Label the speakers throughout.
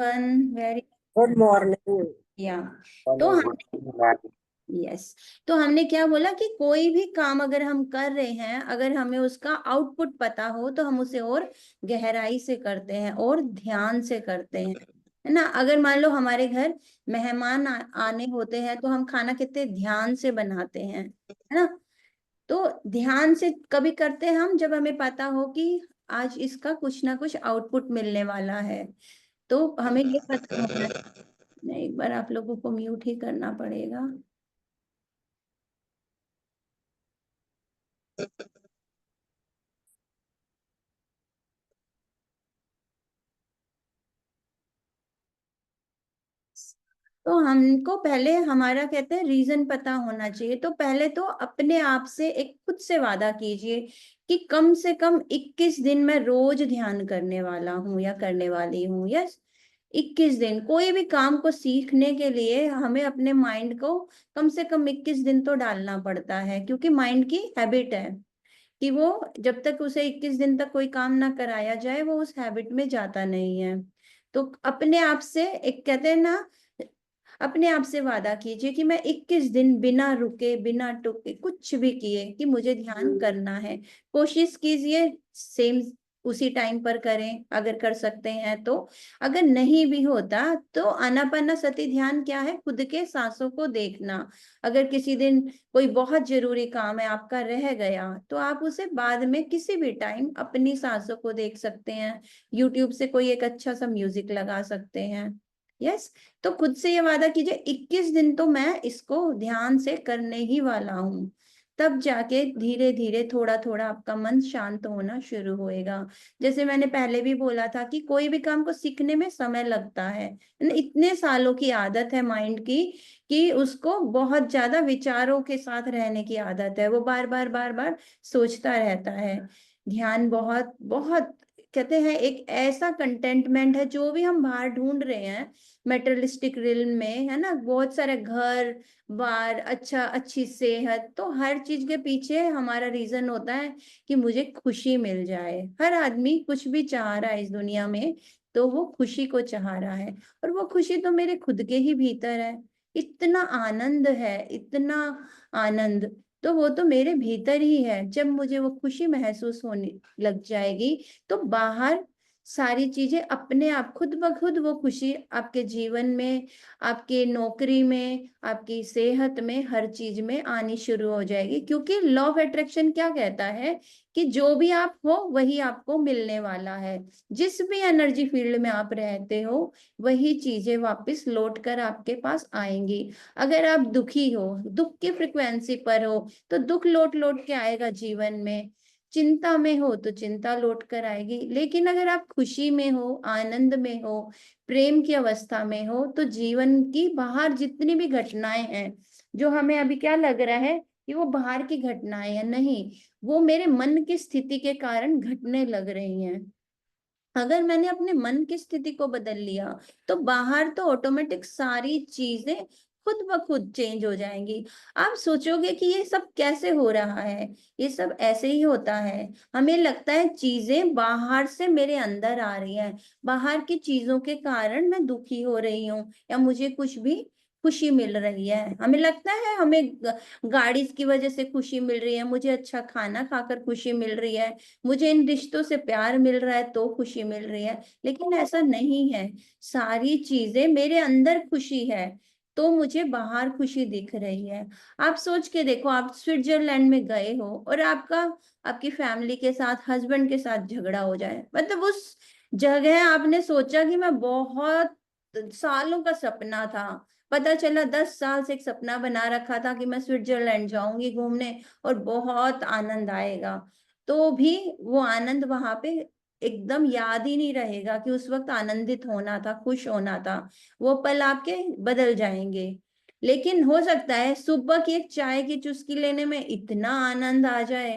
Speaker 1: One very
Speaker 2: good morning.
Speaker 1: या तो हमने यस तो हमने क्या बोला कि कोई भी काम अगर हम कर रहे हैं, अगर हमें उसका आउटपुट पता हो तो हम उसे और गहराई से करते हैं और ध्यान से करते हैं, है ना। अगर मान लो हमारे घर मेहमान आने होते हैं तो हम खाना कितने ध्यान से बनाते हैं, है ना। तो ध्यान से कभी करते हैं हम जब हमें पता हो कि आज इसका कुछ ना कुछ आउटपुट मिलने वाला है। तो हमें ये पता होना नहीं, एक बार आप लोगों को म्यूट ही करना पड़ेगा। तो हमको पहले हमारा कहते हैं रीजन पता होना चाहिए। तो पहले तो अपने आप से एक खुद से वादा कीजिए कि कम से कम 21 दिन मैं रोज ध्यान करने वाला हूँ या करने वाली हूँ। यस, 21 दिन। कोई भी काम को सीखने के लिए हमें अपने माइंड को कम से कम 21 दिन तो डालना पड़ता है, क्योंकि माइंड की हैबिट है कि वो जब तक उसे 21 दिन तक कोई काम ना कराया जाए वो उस हैबिट में जाता नहीं है। तो अपने आप से एक कहते हैं ना, अपने आप से वादा कीजिए कि मैं 21 दिन बिना रुके बिना टुके कुछ भी किए कि मुझे ध्यान करना है। कोशिश कीजिए सेम उसी टाइम पर करें अगर कर सकते हैं तो। अगर नहीं भी होता तो आनापानासति ध्यान क्या है, खुद के सांसों को देखना। अगर किसी दिन कोई बहुत जरूरी काम है आपका रह गया तो आप उसे बाद में किसी भी टाइम अपनी सांसों को देख सकते हैं। यूट्यूब से कोई एक अच्छा सा म्यूजिक लगा सकते हैं। यस, तो खुद से ये वादा कीजिए 21 दिन तो मैं इसको ध्यान से करने ही वाला हूँ। तब जाके धीरे धीरे थोड़ा थोड़ा आपका मन शांत होना शुरू होएगा। जैसे मैंने पहले भी बोला था कि कोई भी काम को सीखने में समय लगता है। इतने सालों की आदत है माइंड की कि उसको बहुत ज्यादा विचारों के साथ रहने की आदत है, वो बार बार बार बार सोचता रहता है। ध्यान बहुत बहुत कहते हैं एक ऐसा कंटेंटमेंट है जो भी हम बाहर ढूंढ रहे हैं मेटेरियलिस्टिक रिल्म में, है ना। बहुत सारे घर बार, अच्छा अच्छी सेहत, तो हर चीज के पीछे हमारा रीजन होता है कि मुझे खुशी मिल जाए। हर आदमी कुछ भी चाह रहा है इस दुनिया में, तो वो खुशी को चाह रहा है। और वो खुशी तो मेरे खुद के ही भीतर है। इतना आनंद है, इतना आनंद तो वो तो मेरे भीतर ही है। जब मुझे वो खुशी महसूस होने लग जाएगी तो बाहर सारी चीजें अपने आप खुद ब खुद वो खुशी आपके जीवन में, आपके नौकरी में, आपकी सेहत में, हर चीज में आनी शुरू हो जाएगी। क्योंकि लॉ ऑफ अट्रैक्शन क्या कहता है कि जो भी आप हो वही आपको मिलने वाला है। जिस भी एनर्जी फील्ड में आप रहते हो वही चीजें वापस लौट कर आपके पास आएंगी। अगर आप दुखी हो, दुख की फ्रिक्वेंसी पर हो, तो दुख लौट लौट के आएगा जीवन में। चिंता में हो तो चिंता लौट कर आएगी। लेकिन अगर आप खुशी में हो, आनंद में हो, प्रेम की अवस्था में हो, तो जीवन की बाहर जितनी भी घटनाएं हैं जो हमें अभी क्या लग रहा है कि वो बाहर की घटनाएं हैं, नहीं, वो मेरे मन की स्थिति के कारण घटने लग रही हैं। अगर मैंने अपने मन की स्थिति को बदल लिया तो बाहर तो ऑटोमेटिक सारी चीजें खुद ब खुद चेंज हो जाएंगी। आप सोचोगे कि ये सब कैसे हो रहा है, ये सब ऐसे ही होता है। हमें लगता है चीजें बाहर से मेरे अंदर आ रही हैं, बाहर की चीजों के कारण मैं दुखी हो रही हूँ या मुझे कुछ भी खुशी मिल रही है। हमें लगता है हमें गाड़ी की वजह से खुशी मिल रही है, मुझे अच्छा खाना खाकर खुशी मिल रही है, मुझे इन रिश्तों से प्यार मिल रहा है तो खुशी मिल रही है। लेकिन ऐसा नहीं है। सारी चीजें मेरे अंदर खुशी है तो मुझे बाहर खुशी दिख रही है। आप सोच के देखो, आप स्विट्जरलैंड में गए हो और आपका आपकी फैमिली के साथ, हस्बैंड के साथ झगड़ा हो जाए, मतलब उस जगह आपने सोचा कि मैं बहुत सालों का सपना था, पता चला 10 साल से एक सपना बना रखा था कि मैं स्विट्जरलैंड जाऊंगी घूमने और बहुत आनंद आएगा, तो भी वो आनंद वहां पे एकदम याद ही नहीं रहेगा कि उस वक्त आनंदित होना था, खुश होना था। वो पल आपके बदल जाएंगे। लेकिन हो सकता है सुबह की एक चाय की चुस्की लेने में इतना आनंद आ जाए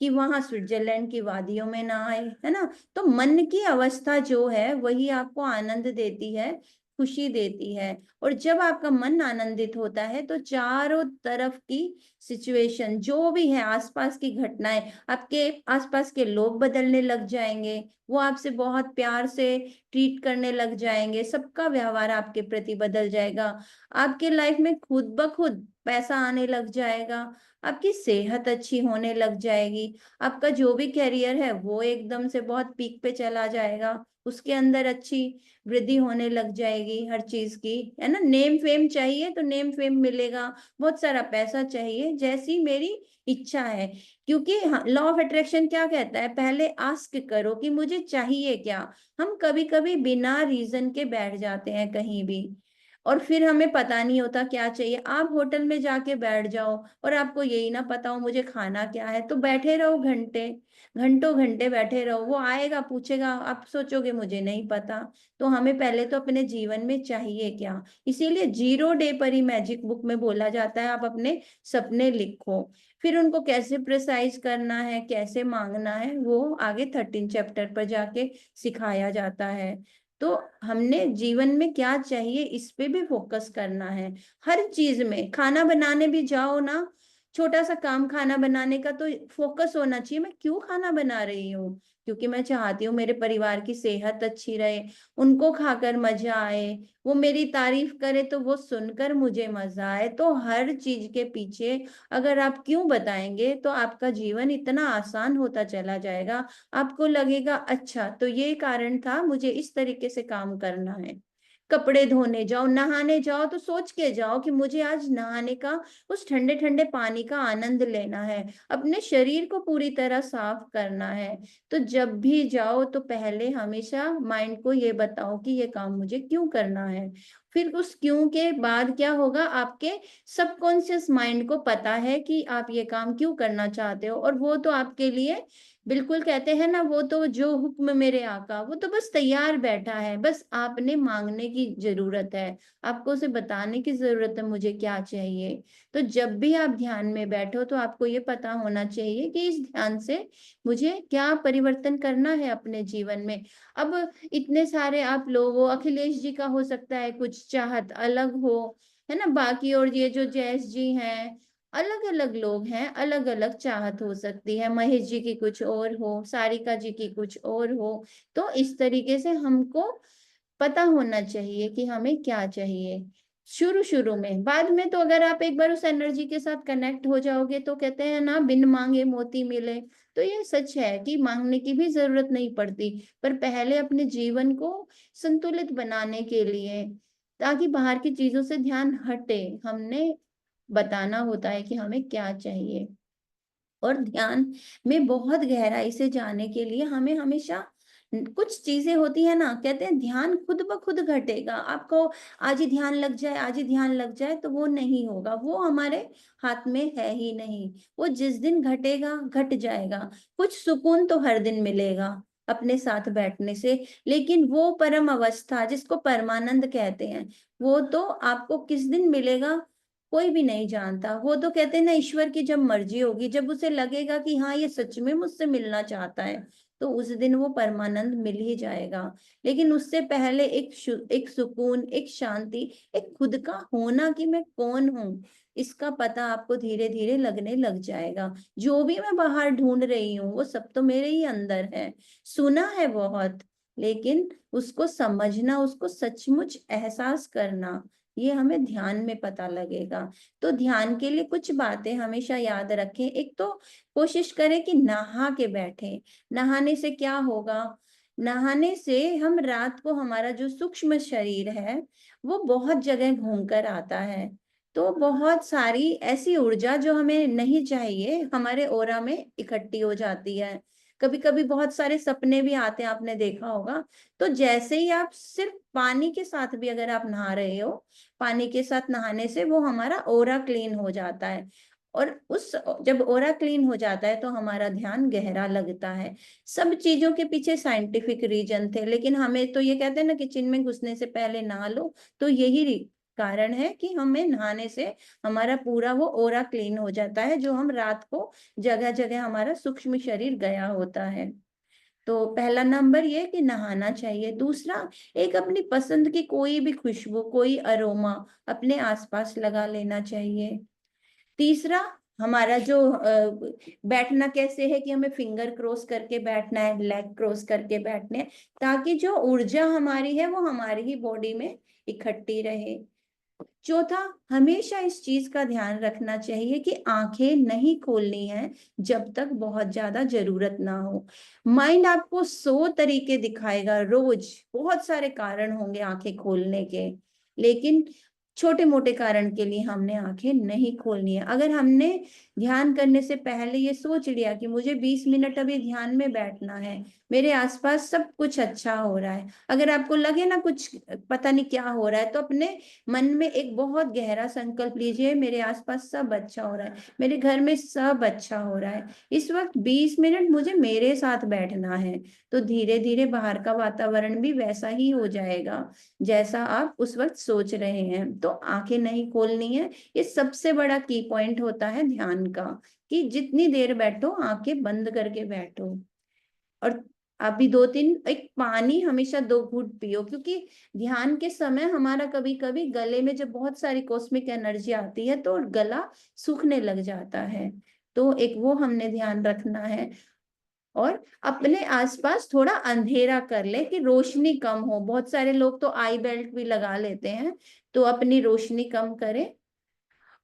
Speaker 1: कि वहां स्विट्जरलैंड की वादियों में ना आए, है ना। तो मन की अवस्था जो है वही आपको आनंद देती है। खुशी देती है। और जब आपका मन आनंदित होता है तो चारों तरफ की सिचुएशन जो भी है, आसपास की घटनाएं, आपके आसपास के लोग बदलने लग जाएंगे। वो आपसे बहुत प्यार से ट्रीट करने लग जाएंगे, सबका व्यवहार आपके प्रति बदल जाएगा। आपके लाइफ में खुद ब खुद पैसा आने लग जाएगा, आपकी सेहत अच्छी होने लग जाएगी, आपका जो भी करियर है वो एकदम से बहुत पीक पे चला जाएगा, उसके अंदर अच्छी वृद्धि होने लग जाएगी हर चीज की, है ना। नेम फेम चाहिए तो नेम फेम मिलेगा, बहुत सारा पैसा चाहिए जैसी मेरी इच्छा है। क्योंकि लॉ ऑफ अट्रैक्शन क्या कहता है, पहले आस्क करो कि मुझे चाहिए क्या। हम कभी कभी बिना रीजन के बैठ जाते हैं कहीं भी, और फिर हमें पता नहीं होता क्या चाहिए। आप होटल में जाके बैठ जाओ और आपको यही ना पता हो मुझे खाना क्या है, तो बैठे रहो घंटे, घंटों घंटे बैठे रहो, वो आएगा पूछेगा, आप सोचोगे मुझे नहीं पता। तो हमें पहले तो अपने जीवन में चाहिए क्या। इसीलिए 0 डे पर ही मैजिक बुक में बोला जाता है आप अपने सपने लिखो, फिर उनको कैसे प्रिसाइज करना है, कैसे मांगना है, वो आगे 13 चैप्टर पर जाके सिखाया जाता है। तो हमने जीवन में क्या चाहिए इस पे भी फोकस करना है। हर चीज में, खाना बनाने भी जाओ ना, छोटा सा काम खाना बनाने का, तो फोकस होना चाहिए मैं क्यों खाना बना रही हूँ, क्योंकि मैं चाहती हूँ मेरे परिवार की सेहत अच्छी रहे, उनको खाकर मजा आए, वो मेरी तारीफ करे तो वो सुनकर मुझे मजा आए। तो हर चीज के पीछे अगर आप क्यों बताएंगे तो आपका जीवन इतना आसान होता चला जाएगा। आपको लगेगा अच्छा तो ये कारण था, मुझे इस तरीके से काम करना है। कपड़े धोने जाओ, नहाने जाओ तो सोच के जाओ कि मुझे आज नहाने का, उस ठंडे ठंडे पानी का आनंद लेना है, अपने शरीर को पूरी तरह साफ करना है। तो जब भी जाओ तो पहले हमेशा माइंड को ये बताओ कि ये काम मुझे क्यों करना है। फिर उस क्यों के बाद क्या होगा, आपके सबकॉन्शियस माइंड को पता है कि आप ये काम क्यों करना चाहते हो, और वो तो आपके लिए बिल्कुल, कहते हैं ना, वो तो जो हुक्म मेरे आका, वो तो बस तैयार बैठा है, बस आपने मांगने की जरूरत है, आपको उसे बताने की जरूरत है मुझे क्या चाहिए। तो जब भी आप ध्यान में बैठो तो आपको ये पता होना चाहिए कि इस ध्यान से मुझे क्या परिवर्तन करना है अपने जीवन में। अब इतने सारे आप लोग हो, अखिलेश जी का हो सकता है कुछ चाहत अलग हो, है ना, बाकी और ये जो जयेश जी हैं, अलग अलग लोग हैं, अलग अलग चाहत हो सकती है, महेश जी की कुछ और हो, सारिका जी की कुछ और हो। तो इस तरीके से हमको पता होना चाहिए कि हमें क्या चाहिए शुरू शुरू में। बाद में तो अगर आप एक बार उस एनर्जी के साथ कनेक्ट हो जाओगे तो कहते हैं ना, बिन मांगे मोती मिले। तो ये सच है कि मांगने की भी जरूरत नहीं पड़ती, पर पहले अपने जीवन को संतुलित बनाने के लिए, ताकि बाहर की चीजों से ध्यान हटे, हमने बताना होता है कि हमें क्या चाहिए। और ध्यान में बहुत गहराई से जाने के लिए हमें हमेशा कुछ चीजें होती है ना, कहते हैं ध्यान खुद ब खुद घटेगा। आपको आज ही ध्यान लग जाए, आज ही ध्यान लग जाए, तो वो नहीं होगा, वो हमारे हाथ में है ही नहीं। वो जिस दिन घटेगा घट जाएगा। कुछ सुकून तो हर दिन मिलेगा अपने साथ बैठने से, लेकिन वो परम अवस्था जिसको परमानंद कहते हैं, वो तो आपको किस दिन मिलेगा कोई भी नहीं जानता। वो तो कहते हैं ना, ईश्वर की जब मर्जी होगी, जब उसे लगेगा कि हाँ ये सच में मुझसे मिलना चाहता है, तो उस दिन वो परमानंद मिल ही जाएगा। लेकिन उससे पहले एक सुकून, एक शांति, एक खुद का होना कि मैं कौन हूँ, इसका पता आपको धीरे धीरे लगने लग जाएगा। जो भी मैं बाहर ढूंढ रही हूँ वो सब तो मेरे ही अंदर है। सुना है बहुत, लेकिन उसको समझना, उसको सचमुच एहसास करना, ये हमें ध्यान में पता लगेगा। तो ध्यान के लिए कुछ बातें हमेशा याद रखें। एक तो कोशिश करें कि नहा के बैठे। नहाने से क्या होगा, नहाने से हम रात को, हमारा जो सूक्ष्म शरीर है वो बहुत जगह घूम कर आता है, तो बहुत सारी ऐसी ऊर्जा जो हमें नहीं चाहिए हमारे ओरा में इकट्ठी हो जाती है। कभी कभी बहुत सारे सपने भी आते हैं, आपने देखा होगा। तो जैसे ही आप सिर्फ पानी के साथ भी अगर आप नहा रहे हो, पानी के साथ नहाने से वो हमारा ओरा क्लीन हो जाता है, और उस जब ओरा क्लीन हो जाता है तो हमारा ध्यान गहरा लगता है। सब चीजों के पीछे साइंटिफिक रीजन थे, लेकिन हमें तो ये कहते हैं ना, किचन में घुसने से पहले नहा लो। तो यही कारण है कि हमें नहाने से हमारा पूरा वो ओरा क्लीन हो जाता है, जो हम रात को जगह जगह हमारा सूक्ष्म शरीर गया होता है। तो पहला नंबर ये कि नहाना चाहिए। दूसरा, एक अपनी पसंद की कोई भी खुशबू, कोई अरोमा अपने आसपास लगा लेना चाहिए। तीसरा, हमारा जो बैठना कैसे है कि हमें फिंगर क्रॉस करके बैठना है, लेग क्रॉस करके बैठने हैं, ताकि जो ऊर्जा हमारी है वो हमारी ही बॉडी में इकट्ठी रहे। चौथा, हमेशा इस चीज का ध्यान रखना चाहिए कि आंखें नहीं खोलनी है जब तक बहुत ज्यादा जरूरत ना हो। माइंड आपको 100 तरीके दिखाएगा रोज, बहुत सारे कारण होंगे आंखें खोलने के, लेकिन छोटे मोटे कारण के लिए हमने आंखें नहीं खोलनी है। अगर हमने ध्यान करने से पहले ये सोच लिया कि मुझे 20 मिनट अभी ध्यान में बैठना है, मेरे आसपास सब कुछ अच्छा हो रहा है, अगर आपको लगे ना कुछ पता नहीं क्या हो रहा है, तो अपने मन में एक बहुत गहरा संकल्प लीजिए, मेरे आसपास सब अच्छा हो रहा है, मेरे घर में सब अच्छा हो रहा है, इस वक्त 20 मिनट मुझे मेरे साथ बैठना है। तो धीरे धीरे बाहर का वातावरण भी वैसा ही हो जाएगा जैसा आप उस वक्त सोच रहे हैं। तो आंखें नहीं खोलनी है, ये सबसे बड़ा की पॉइंट होता है ध्यान का, कि जितनी देर बैठो आंखें बंद करके बैठो। और अभी 2-3 एक पानी हमेशा 2 घूंट पियो, क्योंकि ध्यान के समय हमारा कभी कभी गले में जब बहुत सारी कॉस्मिक एनर्जी आती है तो गला सूखने लग जाता है। तो एक वो हमने ध्यान रखना है। और अपने आसपास थोड़ा अंधेरा कर ले कि रोशनी कम हो, बहुत सारे लोग तो आई बेल्ट भी लगा लेते हैं, तो अपनी रोशनी कम करें।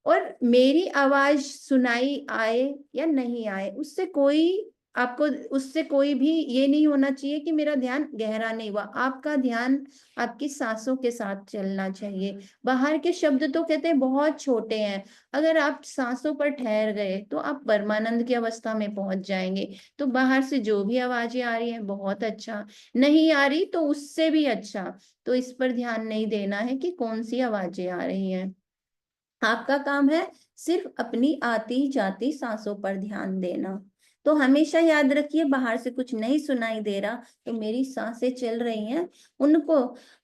Speaker 1: और मेरी आवाज सुनाई आए या नहीं आए, उससे कोई आपको, उससे कोई भी ये नहीं होना चाहिए कि मेरा ध्यान गहरा नहीं हुआ। आपका ध्यान आपकी सांसों के साथ चलना चाहिए। बाहर के शब्द तो कहते हैं बहुत छोटे हैं, अगर आप सांसों पर ठहर गए तो आप परमानंद की अवस्था में पहुंच जाएंगे। तो बाहर से जो भी आवाजें आ रही हैं बहुत अच्छा, नहीं आ रही तो उससे भी अच्छा। तो इस पर ध्यान नहीं देना है कि कौन सी आवाजें आ रही हैं। आपका काम है सिर्फ अपनी आती जाती सांसों पर ध्यान देना। तो हमेशा याद रखिए, बाहर से कुछ नहीं सुनाई दे रहा तो मेरी सांसें चल रही हैं, उनको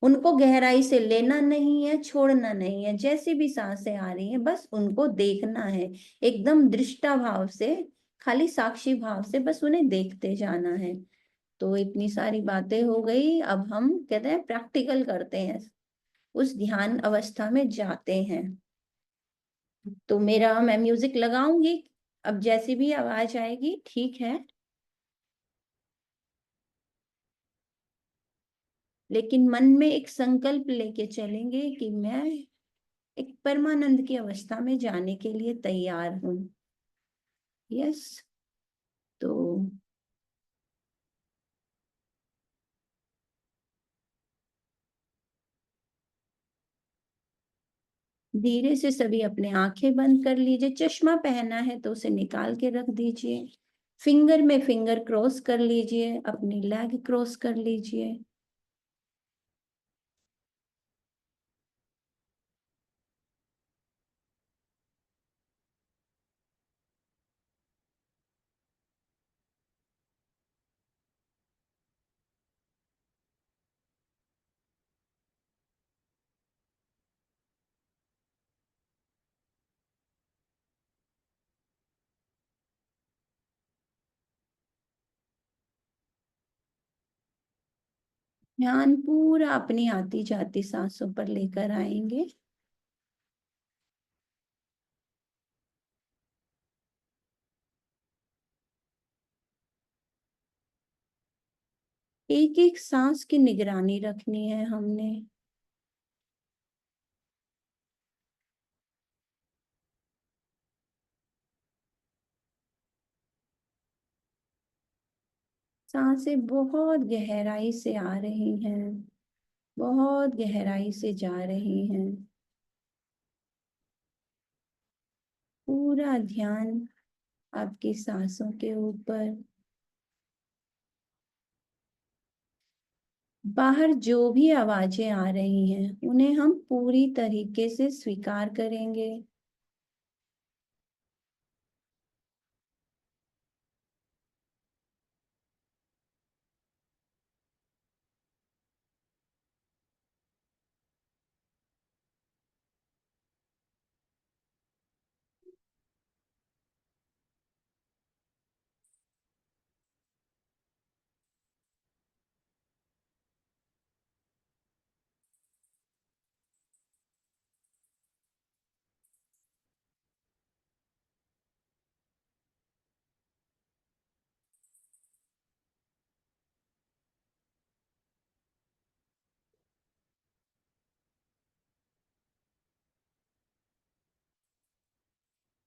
Speaker 1: उनको गहराई से लेना नहीं है, छोड़ना नहीं है। जैसी भी सांसें आ रही हैं बस उनको देखना है, एकदम दृष्टा भाव से, खाली साक्षी भाव से बस उन्हें देखते जाना है। तो इतनी सारी बातें हो गई, अब हम कहते हैं प्रैक्टिकल करते हैं, उस ध्यान अवस्था में जाते हैं। तो मेरा, मैं म्यूजिक लगाऊंगी, अब जैसी भी आवाज आएगी ठीक है, लेकिन मन में एक संकल्प लेके चलेंगे कि मैं एक परमानंद की अवस्था में जाने के लिए तैयार हूँ। यस। तो धीरे से सभी अपने आंखें बंद कर लीजिए, चश्मा पहना है तो उसे निकाल के रख दीजिए, फिंगर में फिंगर क्रॉस कर लीजिए, अपनी लेग क्रॉस कर लीजिए। ध्यान पूरा अपनी आती जाती सांसों पर लेकर आएंगे। एक एक सांस की निगरानी रखनी है हमने। सांसें बहुत गहराई से आ रही हैं, बहुत गहराई से जा रही हैं। पूरा ध्यान आपकी सांसों के ऊपर। बाहर जो भी आवाजें आ रही हैं उन्हें हम पूरी तरीके से स्वीकार करेंगे।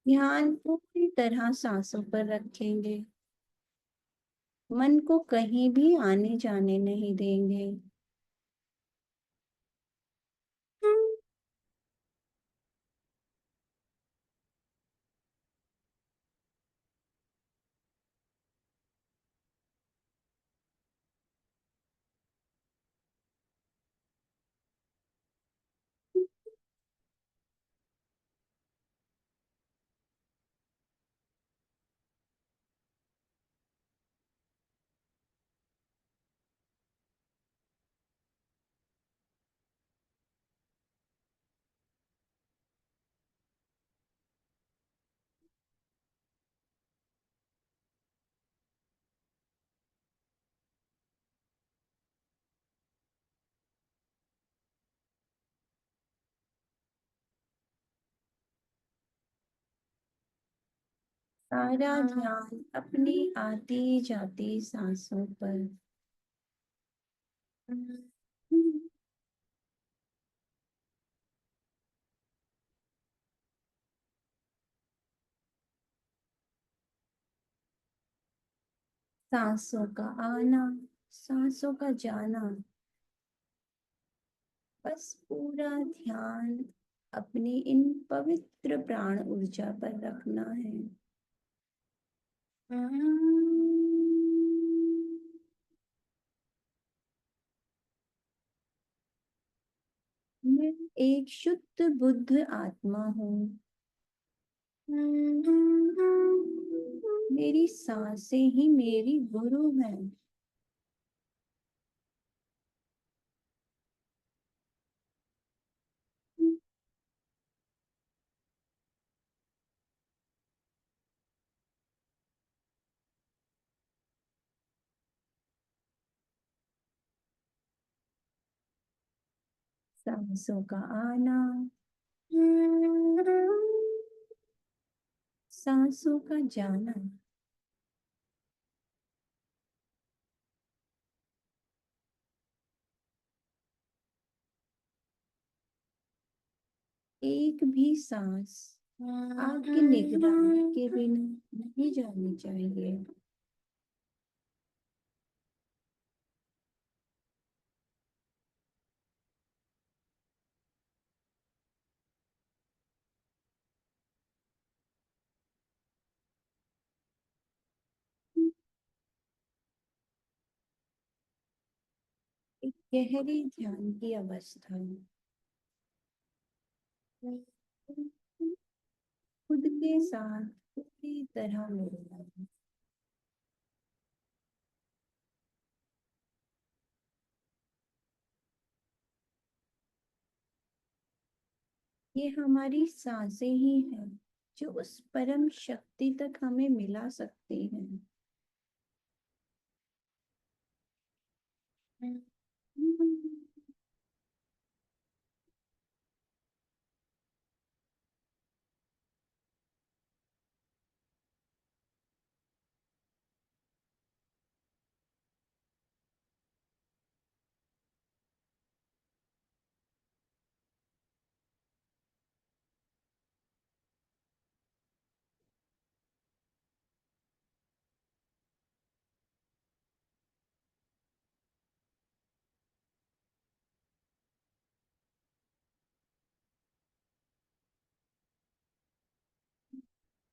Speaker 1: ध्यान पूरी तरह सांसों पर रखेंगे, मन को कहीं भी आने जाने नहीं देंगे। सारा ध्यान अपनी आती जाती सांसों पर। सांसों का आना, सांसों का जाना, बस पूरा ध्यान अपनी इन पवित्र प्राण ऊर्जा पर रखना है। मैं एक शुद्ध बुद्ध आत्मा हूँ। मेरी सांसें ही मेरी गुरु हैं। सांसों का आना, सांसों का जाना, एक भी सांस आपकी निगरानी के बिना नहीं जानी चाहिए। एक गहरी ध्यान की अवस्था, खुद के साथ पूरी तरह मिलना। ये हमारी सांसें ही हैं जो उस परम शक्ति तक हमें मिला सकती हैं।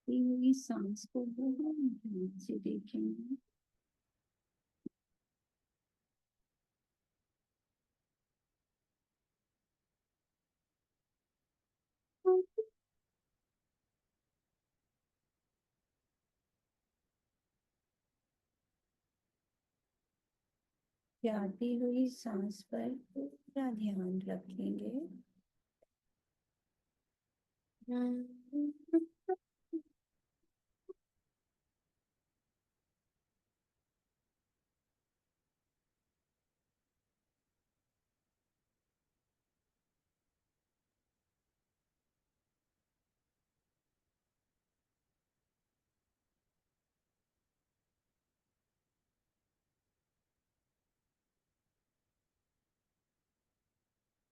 Speaker 1: ली हुई सांस को बहुत ध्यान से देखेंगे। जाती हुई सांस पर पूरा ध्यान रखेंगे।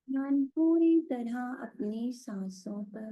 Speaker 1: ध्यान पूरी तरह अपनी सांसों पर।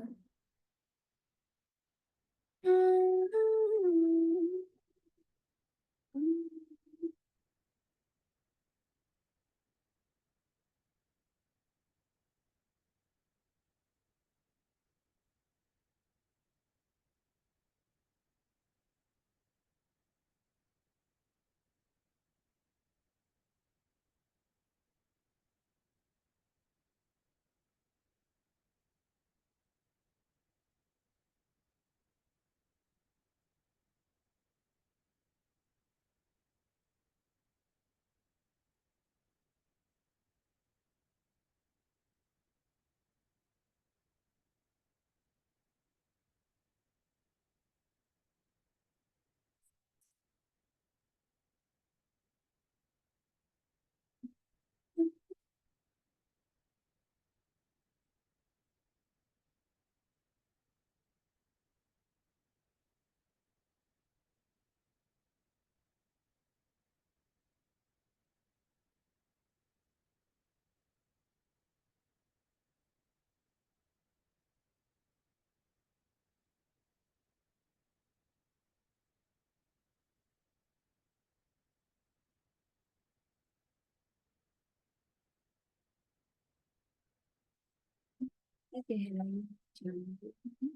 Speaker 1: गहराई जानते हैं।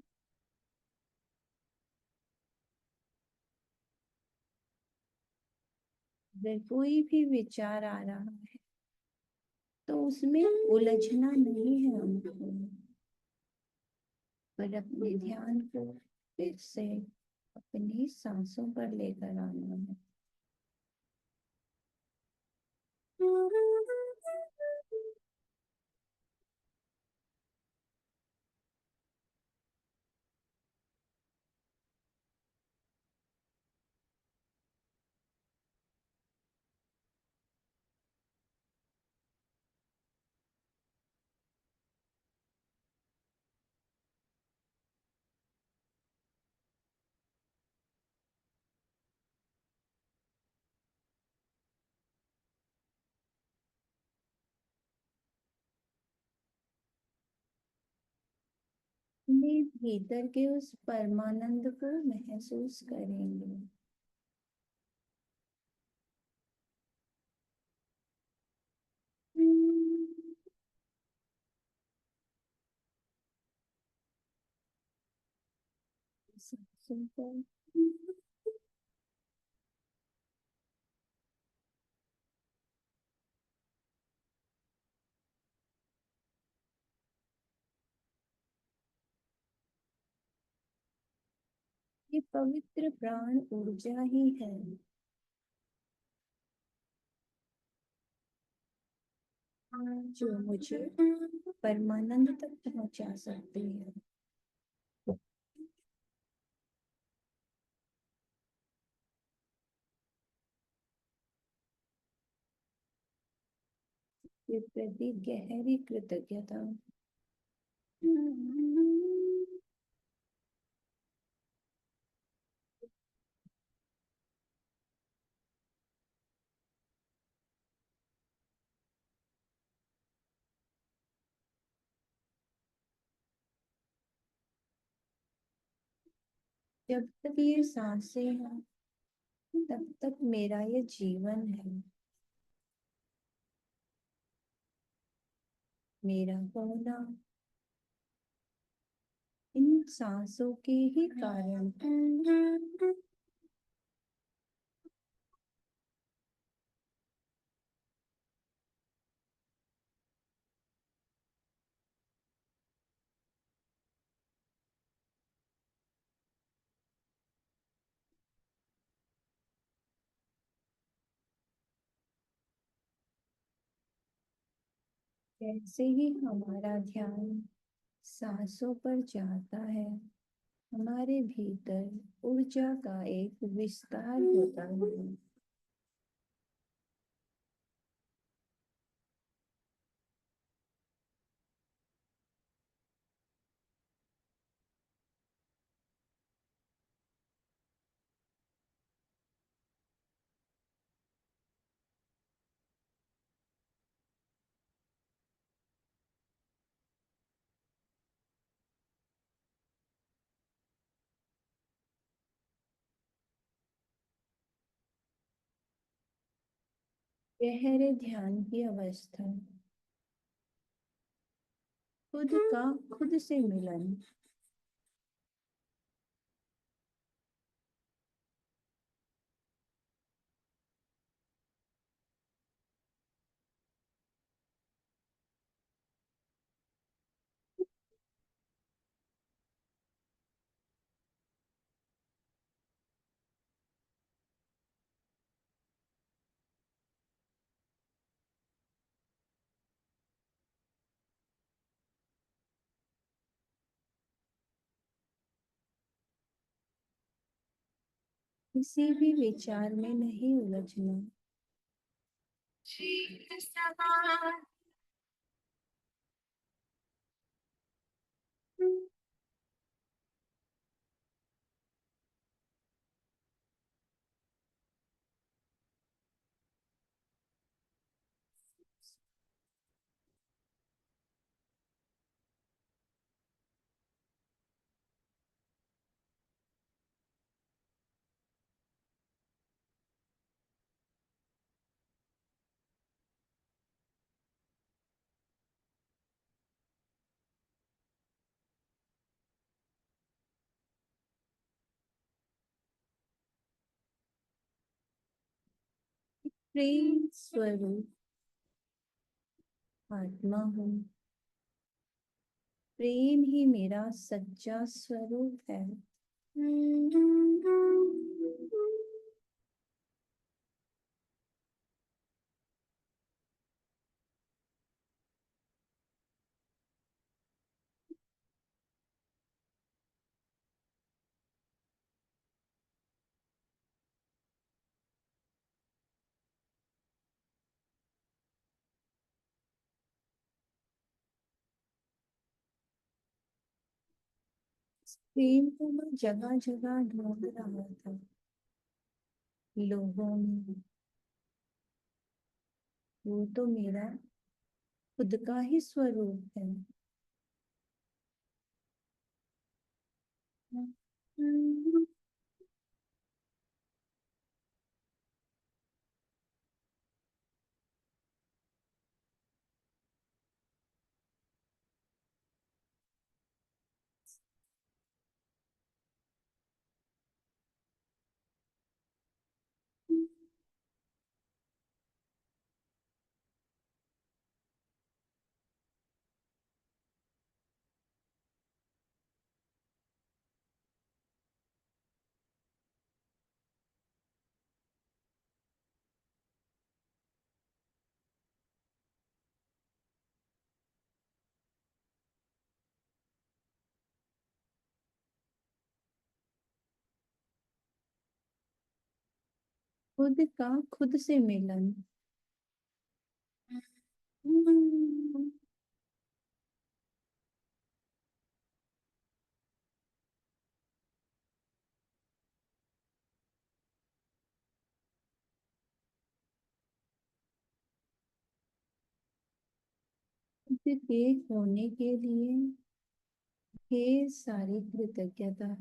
Speaker 1: अगर कोई भी विचार आ रहा है तो उसमें उलझना नहीं है हमको, पर अपने ध्यान को फिर से अपनी सांसों पर लेकर आना है। अपने भीतर के उस परमानंद को महसूस करेंगे। सांसों पर ये पवित्र प्राण ऊर्जा ही है जो मुझे परमानंद तक पहुंचा सकती है। के प्रति गहरी कृतज्ञता। जब तक ये सांसें हैं तब तक मेरा ये जीवन है। मेरा होना इन सांसों के ही कारण। जैसे ही हमारा ध्यान सांसों पर जाता है हमारे भीतर ऊर्जा का एक विस्तार होता है। गहरे ध्यान की अवस्था, खुद का खुद से मिलन। किसी भी विचार में नहीं उलझना। प्रेम स्वरूप आत्मा हूँ। प्रेम ही मेरा सच्चा स्वरूप है। प्रेम को मैं जगह जगह ढूंढ रहा था, लोगों में। वो तो मेरा खुद का ही स्वरूप है। खुद का खुद से मिलन। खुद के होने के लिए ढेर सारी कृतज्ञता।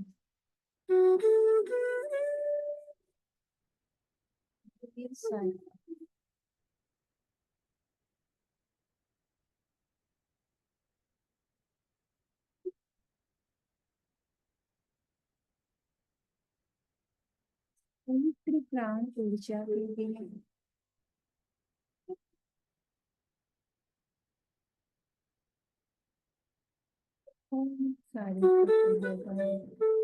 Speaker 1: ढेर सारी पवित्र प्राण ऊर्जा के लिए बहुत सारी कृतज्ञताएं।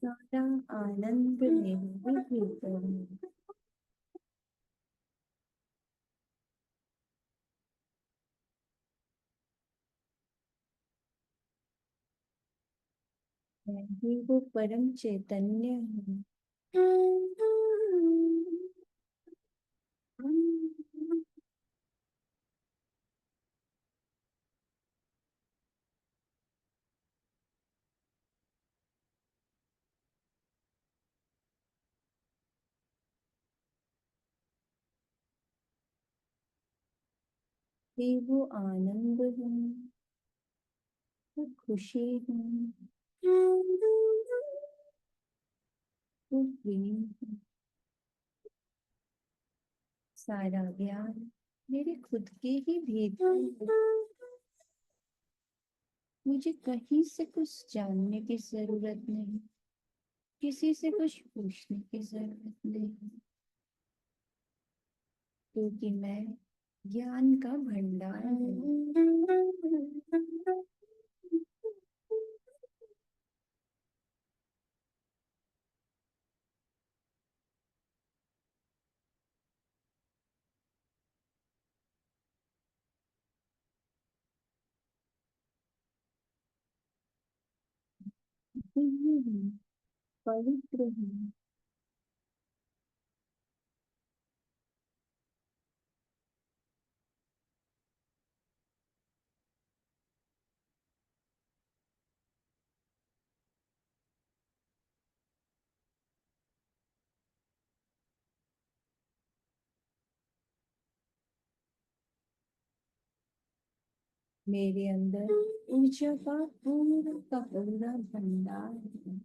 Speaker 1: सारा आनंद मेरे भीतर है। मैं ही वो परम चैतन्य हूँ। कि वो आनंद हूँ, वो खुशी हूँ, वो प्रेम हूँ। सारा ज्ञान मेरे खुद के ही भीतर है। मुझे कहीं से कुछ जानने की जरूरत नहीं, किसी से कुछ पूछने की जरूरत नहीं, क्योंकि मैं ज्ञान का भंडार हूँ। दिव्य हूँ, पवित्र हूँ। मेरे अंदर ऊर्जा का पूरा भंडार है।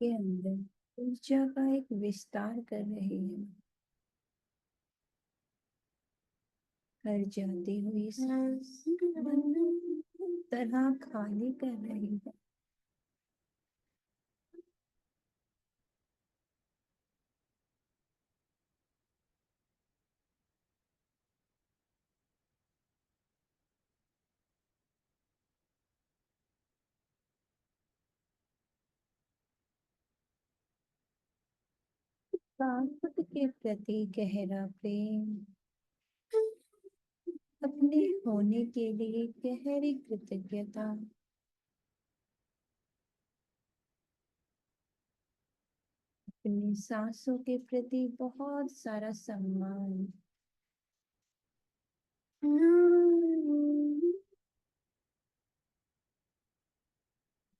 Speaker 1: के अंदर ऊर्जा का एक विस्तार कर रही है। हर जाती हुई सांस तरह खाली कर रही है। शाश्वत के प्रति गहरा प्रेम, अपने होने के लिए गहरी कृतज्ञता, अपनी सांसों के प्रति बहुत सारा सम्मान।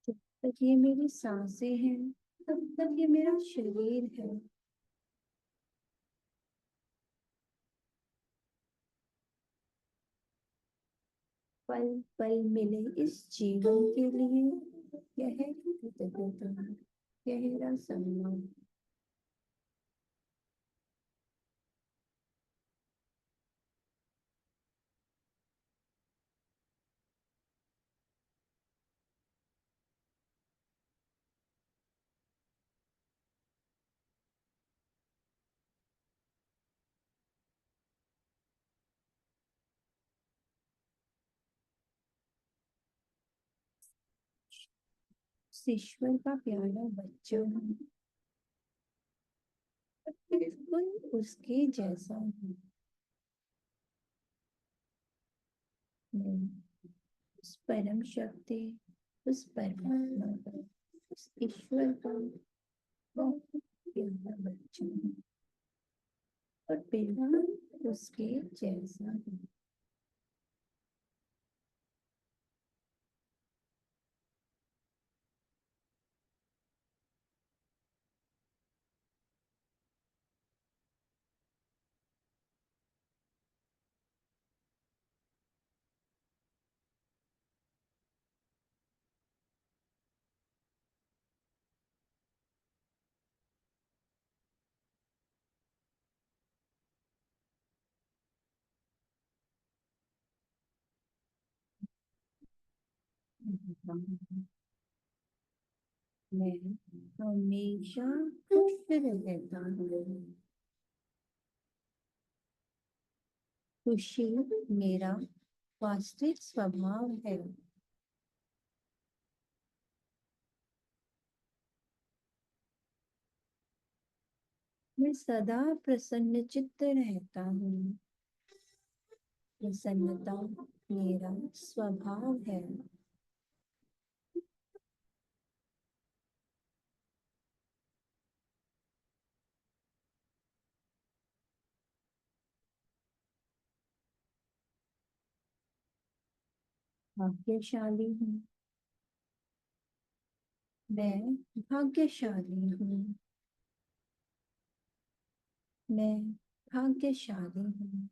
Speaker 1: जब तक ये मेरी सांसें हैं, तब तक ये मेरा शरीर है। पल पल मिले इस जीवन के लिए गहरी कृतज्ञता, गहरा सम्मान। ईश्वर का प्यारा बच्चा हूँ, बिल्कुल उसके जैसा हूँ। मैं उस परम शक्ति, उस परमात्मा का, उस ईश्वर का बहुत प्यारा बच्चा हूँ और बिल्कुल उसके जैसा हूँ। मैं हमेशा खुश रहता हूँ। खुशी मेरा वास्तविक स्वभाव है। मैं सदा प्रसन्नचित्त रहता हूँ। प्रसन्नता मेरा स्वभाव है। भाग्यशाली हूँ। मैं भाग्यशाली हूँ। मैं भाग्यशाली हूँ।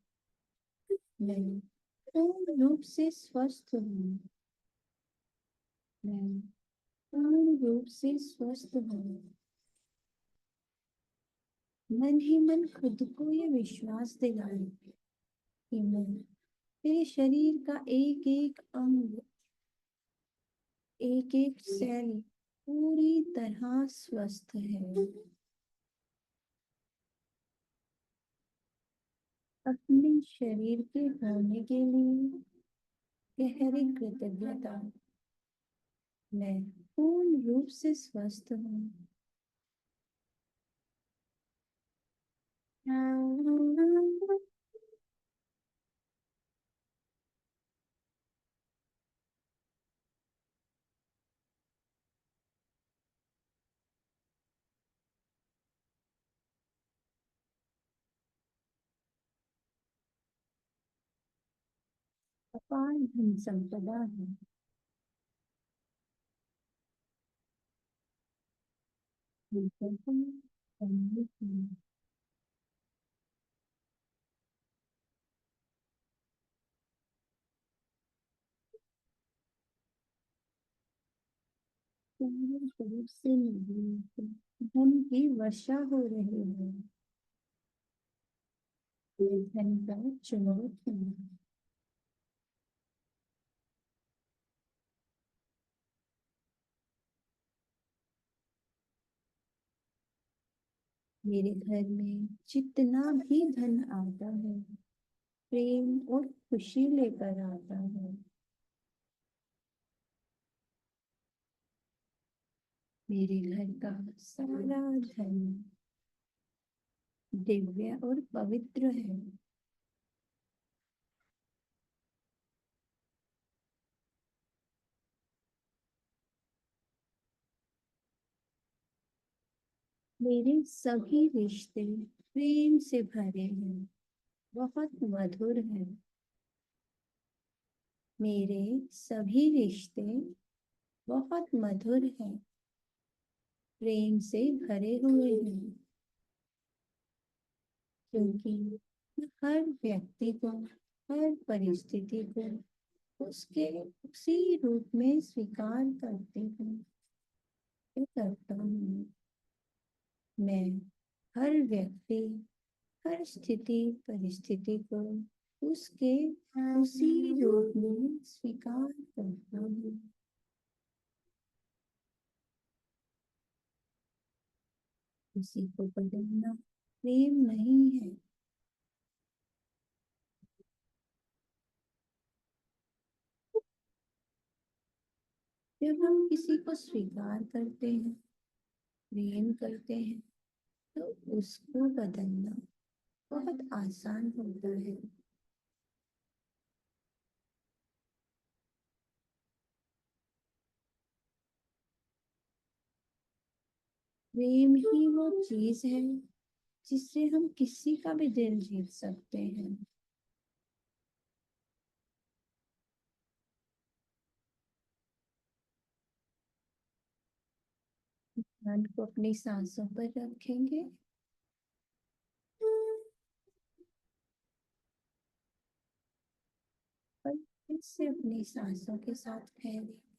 Speaker 1: मैं पूर्ण रूप से स्वस्थ हूँ। मैं पूर्ण रूप से स्वस्थ हूँ। मन ही मन खुद को ये विश्वास दिलाए कि मैं मेरे शरीर का एक एक अंग, एक एक सेल पूरी तरह स्वस्थ है। अपने शरीर के होने के लिए गहरी कृतज्ञता। मैं पूर्ण रूप से स्वस्थ हूँ। अपार धन संपदा है। बिल्कुल हम सम्मिलित हैं। पूर्ण रूप से निर्भीक धन की वर्षा हो रही है। ये धन का चुनाव है। मेरे घर में जितना भी धन आता है प्रेम और खुशी लेकर आता है। मेरे घर का सारा धन दिव्य और पवित्र है। मेरे सभी रिश्ते प्रेम से भरे हैं, बहुत मधुर हैं। मेरे सभी रिश्ते बहुत मधुर हैं, प्रेम से भरे हुए हैं। क्योंकि मैं हर व्यक्ति को, हर परिस्थिति को उसके उसी रूप में स्वीकार करती हूँ, करता हूँ। मैं हर व्यक्ति, हर स्थिति परिस्थिति को उसके उसी रूप में स्वीकार करता हूँ। किसी को बदलना प्रेम नहीं है। जब हम किसी को स्वीकार करते हैं, प्रेम करते हैं, तो उसको बदलना बहुत आसान होता है। प्रेम ही वो चीज है जिससे हम किसी का भी दिल जीत सकते हैं। ध्यान को अपनी सांसों पर रखेंगे और फिर से अपनी सांसों के साथ फैलेंगे।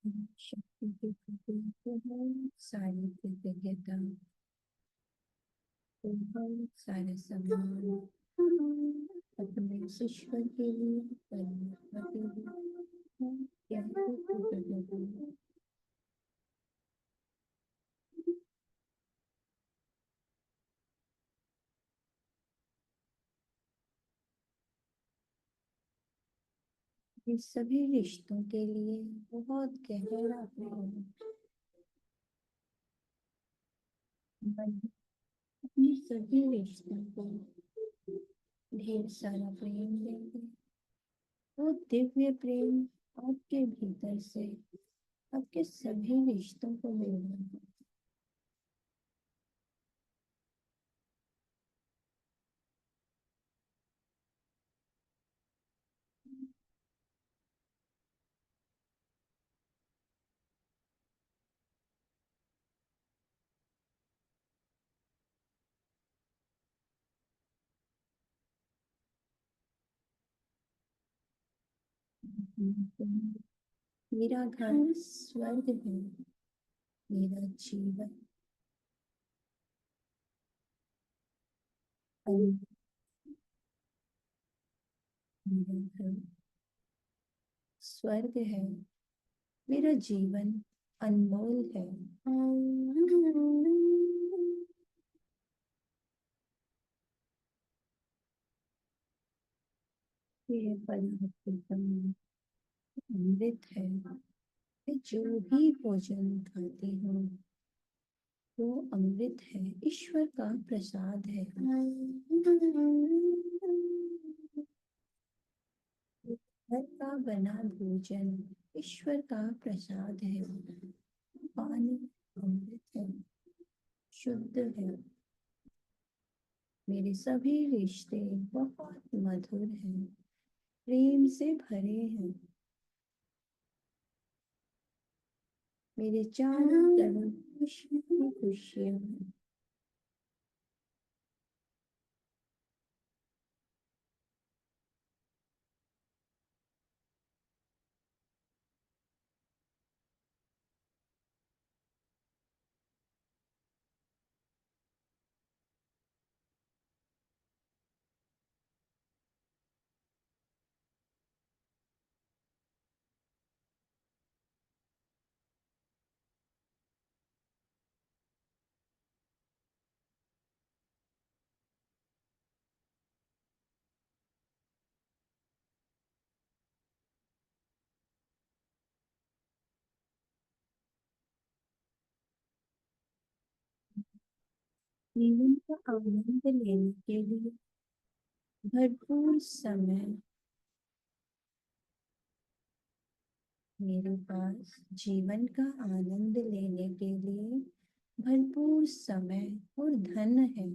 Speaker 1: शक्ति के प्रति बहुत सारी कृतज्ञता, बहुत सारे सम्मान अपने ईश्वर के लिए, परमात्मा के लिए, क्या कृतज्ञता। ये सभी रिश्तों के लिए बहुत गहरा प्रेम, मन अपने सभी रिश्तों को ढेर सारा प्रेम देंगे। वो दिव्य प्रेम आपके भीतर से आपके सभी रिश्तों को मिलेगा। मेरा घर स्वर्ग है, मेरा जीवन मेरा घर स्वर्ग है, मेरा जीवन अनमोल है। ये पदार्थम अमृत है। मैं जो भी भोजन खाती हूँ वो अमृत है, ईश्वर का प्रसाद है। घर का बना भोजन ईश्वर का प्रसाद है। पानी अमृत है, शुद्ध है। मेरे सभी रिश्ते बहुत मधुर हैं, प्रेम से भरे हैं। मेरे चारों तरफ खुशी ही खुशियां हैं। जीवन का आनंद लेने के लिए भरपूर समय मेरे पास, जीवन का आनंद लेने के लिए भरपूर समय और धन है।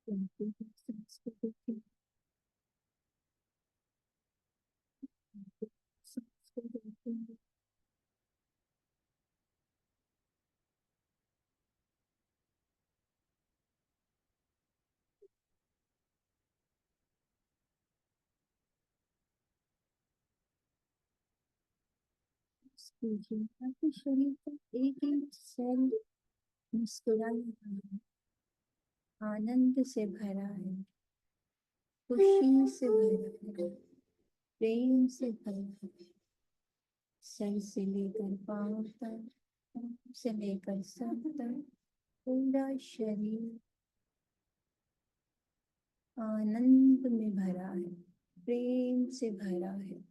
Speaker 1: संस्कृति की संस्कृति कीजिए ताकि शरीर का एक एक सेल मुस्कुरा रहा है, आनंद से भरा है, खुशी से भरा है, प्रेम से भरा है। सर से लेकर पांव तक, पाँव से लेकर सर तक पूरा शरीर आनंद में भरा है, प्रेम से भरा है।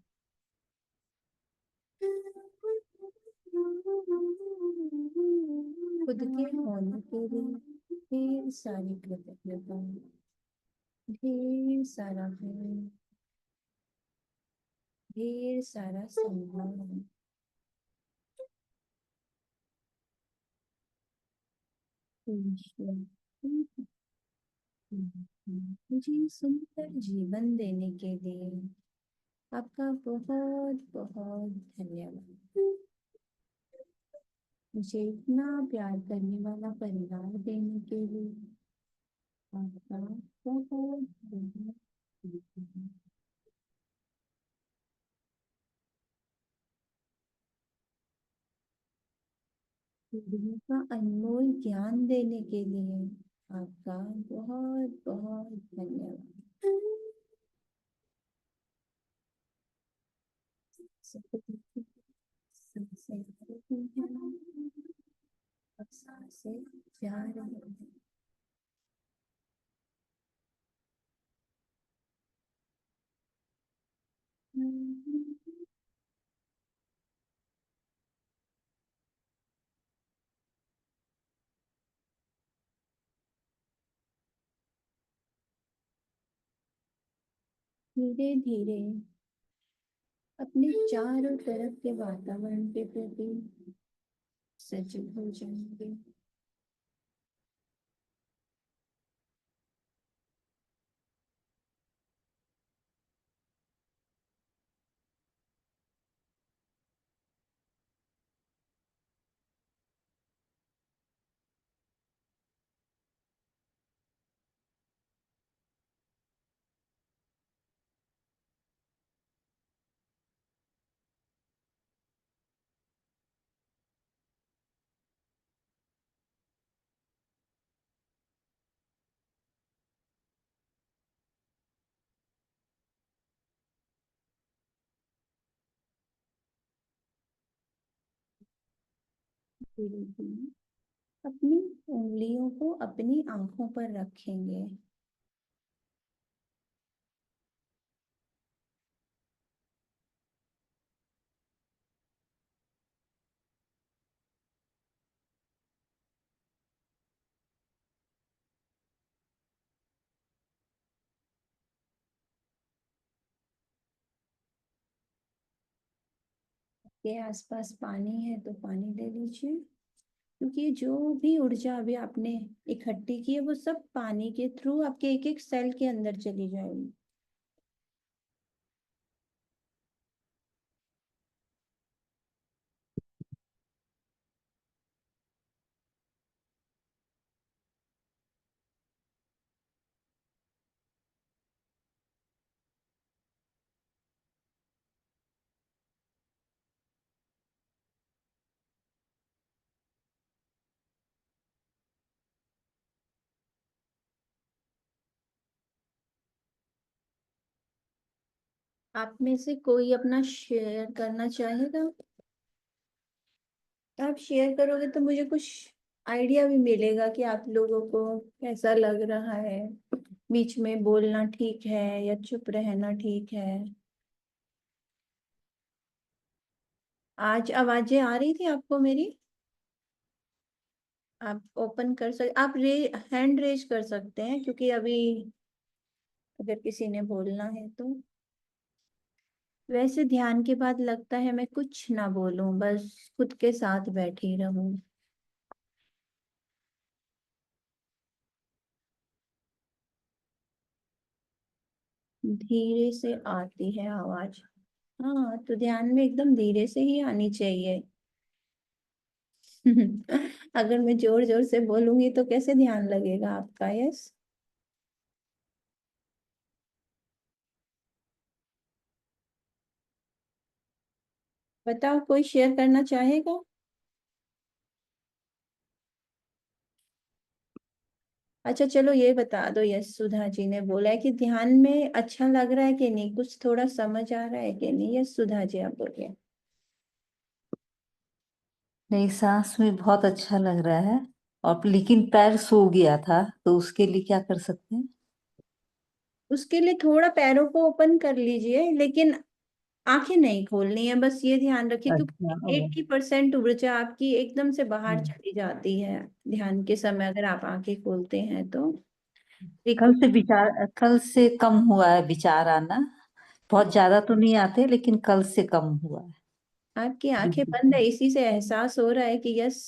Speaker 1: खुद के होने के लिए ढेर सारी कृतज्ञता, ढेर सारा प्रेम, ढेर सारा सम्मान। ईश्वर मुझे सुंदर जीवन देने के लिए आपका बहुत बहुत धन्यवाद, मुझे इतना प्यार करने वाला परिवार देने के लिए। आपका बहुत बहुत धन्यवाद। दुनिया का अनमोल ज्ञान देने के लिए आपका बहुत बहुत धन्यवाद। सांसें आ रही हैं और सांसें जा रही हैं। धीरे धीरे अपने चारों तरफ के वातावरण के प्रति सजग हो जाएंगे। धीरे धीरे अपनी उंगलियों को अपनी आंखों पर रखेंगे। के आसपास पानी है तो पानी ले लीजिए, क्योंकि ये जो भी ऊर्जा अभी आपने इकट्ठी की है वो सब पानी के थ्रू आपके एक एक सेल के अंदर चली जाएगी। आप में से कोई अपना शेयर करना चाहेगा? आप शेयर करोगे तो मुझे कुछ आइडिया भी मिलेगा कि आप लोगों को कैसा लग रहा है। बीच में बोलना ठीक है या चुप रहना ठीक है? आज आवाजें आ रही थी आपको मेरी? आप ओपन कर सकते, आप हैंड रेज कर सकते हैं, क्योंकि अभी अगर किसी ने बोलना है तो। वैसे ध्यान के बाद लगता है मैं कुछ ना बोलूं, बस खुद के साथ बैठी रहूं। धीरे से आती है आवाज। हाँ, तो ध्यान में एकदम धीरे से ही आनी चाहिए। अगर मैं जोर जोर से बोलूंगी तो कैसे ध्यान लगेगा आपका? यस। बताओ, कोई शेयर करना चाहेगा? अच्छा चलो ये बता दो, यस सुधा जी ने बोला है कि ध्यान में अच्छा लग रहा है कि नहीं, कुछ थोड़ा समझ आ रहा है कि नहीं? यस सुधा जी आप बोलिए।
Speaker 2: नहीं, सांस में बहुत अच्छा लग रहा है। और लेकिन पैर सो गया था, तो उसके लिए क्या कर सकते हैं?
Speaker 1: उसके लिए थोड़ा पैरों को ओपन कर लीजिए, लेकिन आंखें नहीं खोलनी है, बस ये ध्यान रखिए,
Speaker 2: अच्छा,
Speaker 1: क्योंकि 80% ऊर्जा आपकी एकदम से बाहर
Speaker 2: हम्म।
Speaker 1: चली जाती है ध्यान के समय अगर आप आंखें खोलते हैं तो। एक,
Speaker 2: कल से कम हुआ है विचार आना। बहुत ज्यादा तो नहीं आते, लेकिन कल से कम हुआ है।
Speaker 1: आपकी आंखें बंद
Speaker 2: बिल्कुल।
Speaker 1: है, इसी से एहसास हो रहा है कि यस,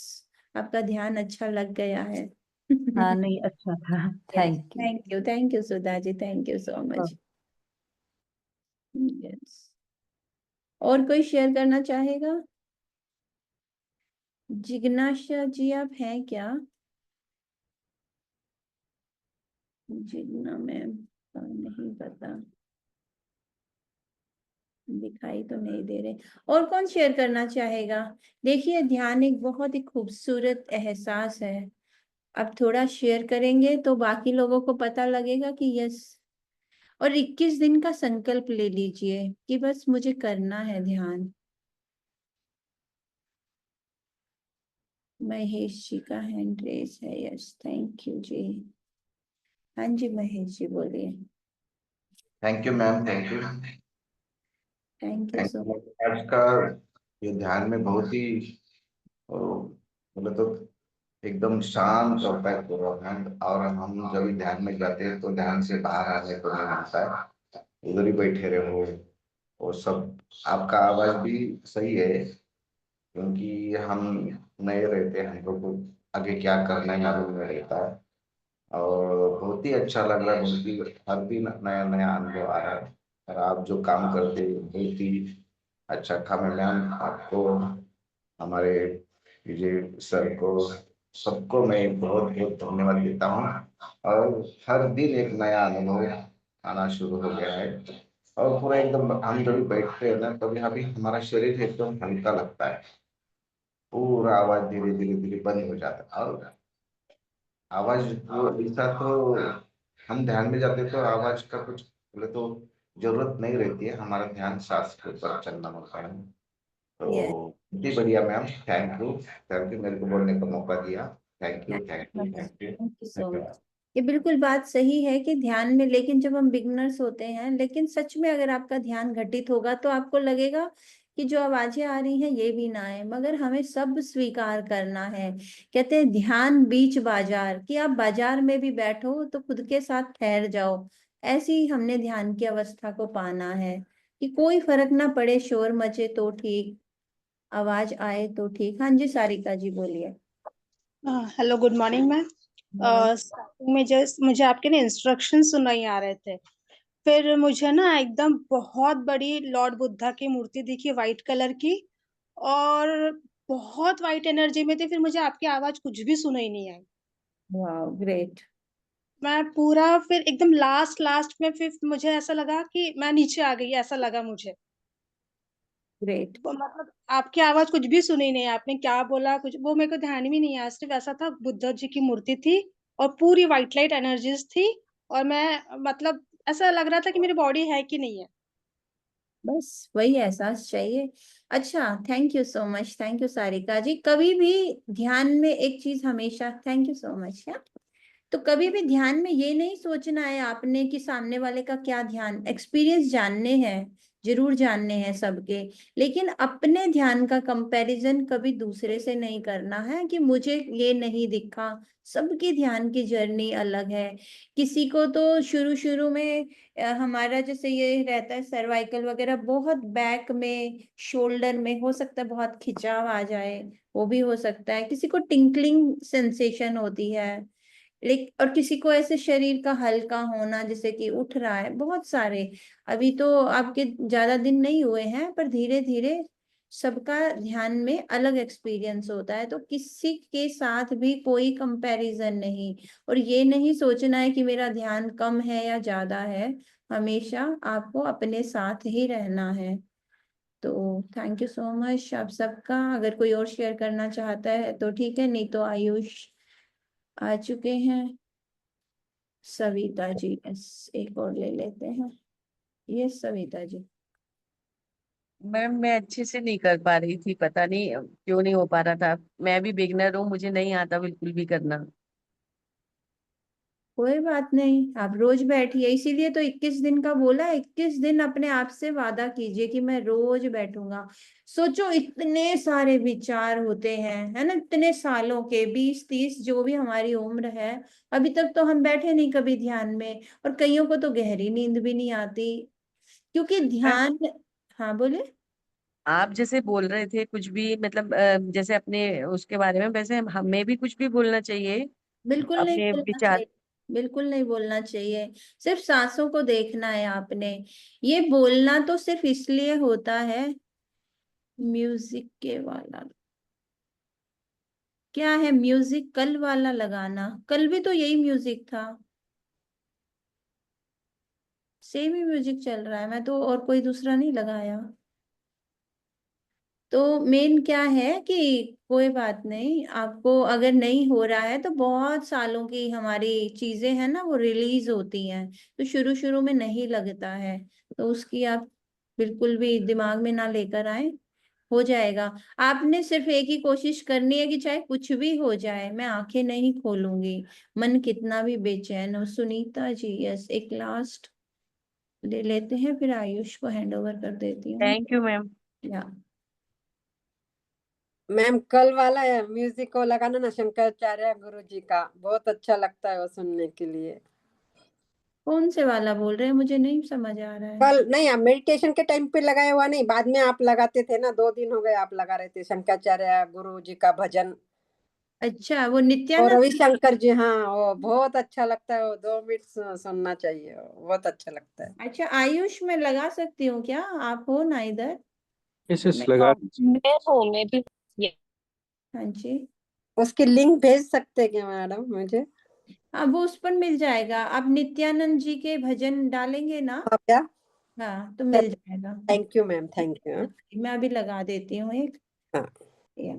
Speaker 1: आपका ध्यान अच्छा लग गया है।
Speaker 2: हाँ, नहीं, अच्छा था।
Speaker 1: Yes,
Speaker 2: thank you.
Speaker 1: Thank you Sudha ji, thank you so much. Yes. और कोई शेयर करना चाहेगा? जिज्ञासा जी आप हैं क्या? जिज्ञा मैम का नहीं पता, दिखाई तो नहीं दे रहे। और कौन शेयर करना चाहेगा? देखिए ध्यान एक बहुत ही खूबसूरत एहसास है। अब थोड़ा शेयर करेंगे तो बाकी लोगों को पता लगेगा कि यस। और 21 दिन का संकल्प ले लीजिए कि बस मुझे करना है ध्यान। महेश जी का हैंड रेस है, यस थैंक यू जी। हाँ जी महेश जी बोलिए।
Speaker 3: Thank you ma'am, thank you.
Speaker 1: Thank you
Speaker 3: thank
Speaker 1: so
Speaker 3: you. आज का ये ध्यान में बहुत ही मतलब तो एकदम शांत होता है पूरा ध्यान। और हम जब भी ध्यान में जाते हैं तो ध्यान से बाहर आने को नहीं मिलता है, उधर ही बैठे रहो। और सब आपका आवाज भी सही है, क्योंकि हम नए रहते हैं, हमको तो आगे क्या करना है मालूम नहीं रहता है। और बहुत ही अच्छा लग रहा है, बहुत ही हर दिन नया नया अनुभव आ रहा है। और आप जो काम करते हैं बहुत ही अच्छा काम है मैम। आपको, हमारे विजय सर को, सबको मैं बहुत बहुत धन्यवाद देता हूँ। और हर दिन एक नया अनुभव आना शुरू हो गया है। और पूरा एकदम हम जब भी बैठते हैं ना, तभी अभी हमारा शरीर एकदम हल्का लगता है। पूरा आवाज धीरे धीरे धीरे बंद हो जाता है। और आवाज वो ऐसा तो, हम ध्यान में जाते तो आवाज का कुछ बोले तो जरूरत नहीं रहती है, हमारा ध्यान सांस के ऊपर चलना होता है। तो
Speaker 1: मच।
Speaker 3: जी बढ़िया ma'am, thank you. Thank you मेरे को बोलने का मौका दिया। Thank you, thank you, thank you,
Speaker 1: thank you so much.
Speaker 3: धन्यवाद।
Speaker 1: ये बिल्कुल बात सही है कि ध्यान में, लेकिन जब हम बिगनर्स होते हैं, लेकिन सच में अगर आपका ध्यान घटित होगा तो आपको लगेगा कि जो आवाजें आ रही हैं ये भी ना है, मगर हमें सब स्वीकार करना है। कहते हैं ध्यान बीच बाजार, कि आप बाजार में भी बैठो तो खुद के साथ ठहर जाओ। ऐसे ही हमने ध्यान की अवस्था को पाना है कि कोई फर्क ना पड़े, शोर मचे तो ठीक, आवाज आए तो ठीक। हाँ जी सारिका जी बोलिए।
Speaker 4: Hello, good morning ma'am.
Speaker 1: Morning.
Speaker 4: Starting में जस्ट मुझे आपके ना इंस्ट्रक्शन सुनाई आ रहे थे। फिर मुझे ना एकदम बहुत बड़ी लॉर्ड बुद्धा की मूर्ति दिखी, वाइट कलर की। और बहुत वाइट एनर्जी में थे। फिर मुझे आपकी आवाज कुछ भी सुनाई नहीं आई।
Speaker 1: वाह ग्रेट।
Speaker 4: मैं पूरा फिर एकदम लास्ट लास्ट में फिर मुझे ऐसा लगा कि मैं नीचे आ गई, ऐसा लगा मुझे।
Speaker 1: ग्रेट।
Speaker 4: वो मतलब आपकी आवाज कुछ भी सुनी नहीं, आपने क्या बोला कुछ वो मेरे को ध्यान भी नहीं आया। सिर्फ ऐसा था, बुद्ध जी की मूर्ति थी और पूरी व्हाइट लाइट एनर्जीज थी। और मैं मतलब ऐसा लग रहा था कि मेरी बॉडी है कि नहीं है।
Speaker 1: बस वही एहसास चाहिए। अच्छा thank you so much, thank you Sarika ji. कभी भी ध्यान में एक चीज हमेशा, थैंक यू सो मच। तो कभी भी ध्यान में ये नहीं सोचना है आपने कि सामने वाले का क्या ध्यान, एक्सपीरियंस जानने हैं, जरूर जानने हैं सबके, लेकिन अपने ध्यान का कंपैरिजन कभी दूसरे से नहीं करना है कि मुझे ये नहीं दिखा। सबकी ध्यान की जर्नी अलग है। किसी को तो शुरू शुरू में हमारा जैसे ये रहता है सर्वाइकल वगैरह, बहुत बैक में, शोल्डर में हो सकता है बहुत खिंचाव आ जाए, वो भी हो सकता है। किसी को टिंकलिंग सेंसेशन होती है, लेकिन और किसी को ऐसे शरीर का हल्का होना जैसे कि उठ रहा है, बहुत सारे। अभी तो आपके ज्यादा दिन नहीं हुए हैं, पर धीरे धीरे सबका ध्यान में अलग एक्सपीरियंस होता है। तो किसी के साथ भी कोई कंपैरिजन नहीं, और ये नहीं सोचना है कि मेरा ध्यान कम है या ज्यादा है। हमेशा आपको अपने साथ ही रहना है। तो थैंक यू सो मच आप सबका। अगर कोई और शेयर करना चाहता है तो ठीक है, नहीं तो आयुष आ चुके हैं। सविता जी, यस एक और ले लेते हैं। ये सविता जी।
Speaker 5: मैम मैं अच्छे से नहीं कर पा रही थी, पता नहीं क्यों नहीं हो पा रहा था। मैं भी बिगनर हूँ, मुझे नहीं आता बिल्कुल भी करना।
Speaker 1: कोई बात नहीं, आप रोज बैठिए, इसीलिए तो 21 दिन का बोला। 21 दिन अपने आप से वादा कीजिए कि मैं रोज बैठूंगा। सोचो इतने सारे विचार होते हैं, है ना, इतने सालों के, 20 30 जो भी हमारी उम्र है, अभी तक तो हम बैठे नहीं कभी ध्यान में। और कईयों को तो गहरी नींद भी नहीं आती, क्योंकि
Speaker 5: मैम
Speaker 1: ध्यान। हाँ बोले।
Speaker 5: आप जैसे बोल रहे थे कुछ भी मतलब जैसे अपने उसके बारे में, वैसे हमें भी कुछ भी बोलना चाहिए
Speaker 1: बिल्कुल नहीं
Speaker 5: अपने
Speaker 1: बोलना
Speaker 5: विचार।
Speaker 1: चाहिए, बिल्कुल नहीं बोलना चाहिए। सिर्फ सांसों को देखना है आपने। ये बोलना तो सिर्फ इसलिए होता है म्यूजिक के वाला क्या है? म्यूजिक कल वाला लगाना, कल भी तो यही म्यूजिक था, सेम ही म्यूजिक चल रहा है, मैं तो और कोई दूसरा नहीं लगाया। तो मेन क्या है कि कोई बात नहीं, आपको अगर नहीं हो रहा है तो बहुत सालों की हमारी चीजें हैं ना, वो रिलीज होती हैं, तो शुरू शुरू में नहीं लगता है, तो उसकी आप बिल्कुल भी दिमाग में ना लेकर आए, हो जाएगा। आपने सिर्फ एक ही कोशिश करनी है कि चाहे कुछ भी हो जाए मैं आंखें नहीं खोलूंगी, मन कितना भी बेचैन हो। सुनीता जी, यस, एक लास्ट ले लेते हैं, फिर आयुष को हैंड ओवर कर देती हूँ।
Speaker 5: Thank you ma'am.
Speaker 1: या
Speaker 6: मैम कल वाला है म्यूजिक को लगाना ना, शंकराचार्य गुरु जी का, बहुत अच्छा लगता है वो सुनने के लिए।
Speaker 1: कौन से वाला बोल रहे हैं, मुझे नहीं समझ आ रहा है।
Speaker 6: कल नहीं, आप मेडिटेशन के टाइम पे लगाया हुआ नहीं, बाद में आप लगाते थे ना, 2 दिन हो गए आप लगा रहे थे शंकराचार्य गुरु जी का भजन।
Speaker 1: अच्छा, वो
Speaker 6: और
Speaker 1: नित्यानंद।
Speaker 6: रविशंकर जी, हाँ वो बहुत अच्छा लगता है, वो 2 मिनट सुनना चाहिए, वो बहुत अच्छा लगता है।
Speaker 1: अच्छा, आयुष में लगा सकती हूँ क्या? आप हो ना इधर?
Speaker 7: यस
Speaker 1: मैं
Speaker 7: लगा।
Speaker 5: मैं भी।
Speaker 1: हाँ जी,
Speaker 6: उसकी लिंक भेज सकते हैं क्या मैडम मुझे?
Speaker 1: अब वो उस पर मिल जाएगा, आप नित्यानंद जी के भजन डालेंगे ना?
Speaker 6: हाँ क्या?
Speaker 1: हाँ, तो मिल जाएगा।
Speaker 6: Thank you ma'am, thank you.
Speaker 1: मैं अभी लगा देती हूँ एक।
Speaker 6: हाँ।
Speaker 1: या